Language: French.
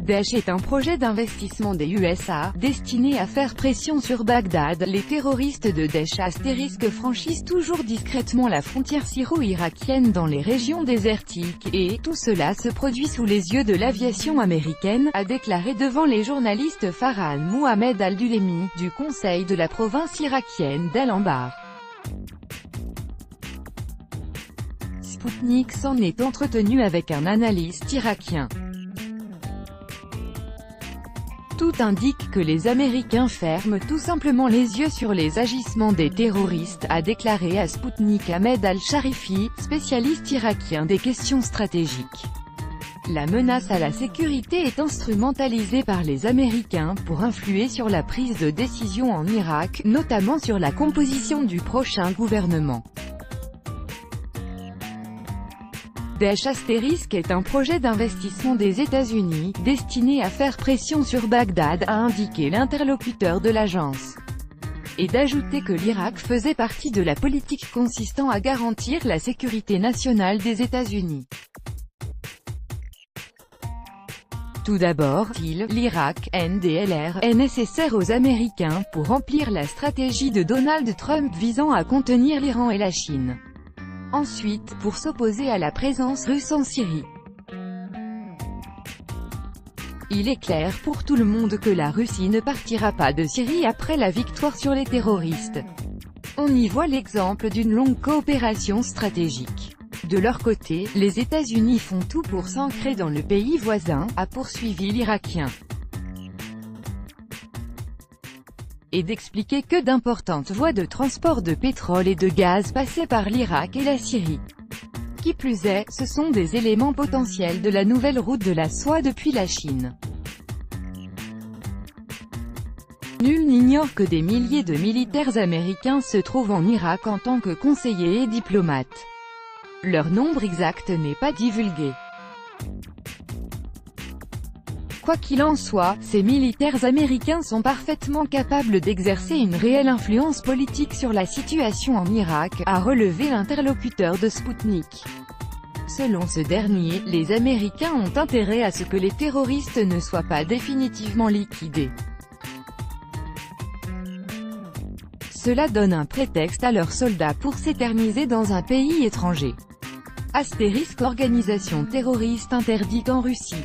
Daesh est un projet d'investissement des USA, destiné à faire pression sur Bagdad. Les terroristes de Daesh * franchissent toujours discrètement la frontière syro-irakienne dans les régions désertiques, et tout cela se produit sous les yeux de l'aviation américaine, a déclaré devant les journalistes Farhan Mohamed Al-Dulemi, du conseil de la province irakienne d'Al-Anbar. Sputnik s'en est entretenu avec un analyste irakien. Tout indique que les Américains ferment tout simplement les yeux sur les agissements des terroristes, a déclaré à Sputnik Ahmed Al-Sharifi, spécialiste irakien des questions stratégiques. La menace à la sécurité est instrumentalisée par les Américains pour influer sur la prise de décision en Irak, notamment sur la composition du prochain gouvernement. Daesh * est un projet d'investissement des États-Unis, destiné à faire pression sur Bagdad, a indiqué l'interlocuteur de l'agence. Et d'ajouter que l'Irak faisait partie de la politique consistant à garantir la sécurité nationale des États-Unis. Tout d'abord, l'Irak, NDLR, est nécessaire aux Américains pour remplir la stratégie de Donald Trump visant à contenir l'Iran et la Chine. Ensuite, pour s'opposer à la présence russe en Syrie. Il est clair pour tout le monde que la Russie ne partira pas de Syrie après la victoire sur les terroristes. On y voit l'exemple d'une longue coopération stratégique. De leur côté, les États-Unis font tout pour s'ancrer dans le pays voisin, a poursuivi l'Irakien. Et d'expliquer que d'importantes voies de transport de pétrole et de gaz passaient par l'Irak et la Syrie. Qui plus est, ce sont des éléments potentiels de la nouvelle route de la soie depuis la Chine. Nul n'ignore que des milliers de militaires américains se trouvent en Irak en tant que conseillers et diplomates. Leur nombre exact n'est pas divulgué. Quoi qu'il en soit, ces militaires américains sont parfaitement capables d'exercer une réelle influence politique sur la situation en Irak, a relevé l'interlocuteur de Sputnik. Selon ce dernier, les Américains ont intérêt à ce que les terroristes ne soient pas définitivement liquidés. Cela donne un prétexte à leurs soldats pour s'éterniser dans un pays étranger. * Organisation terroriste interdite en Russie.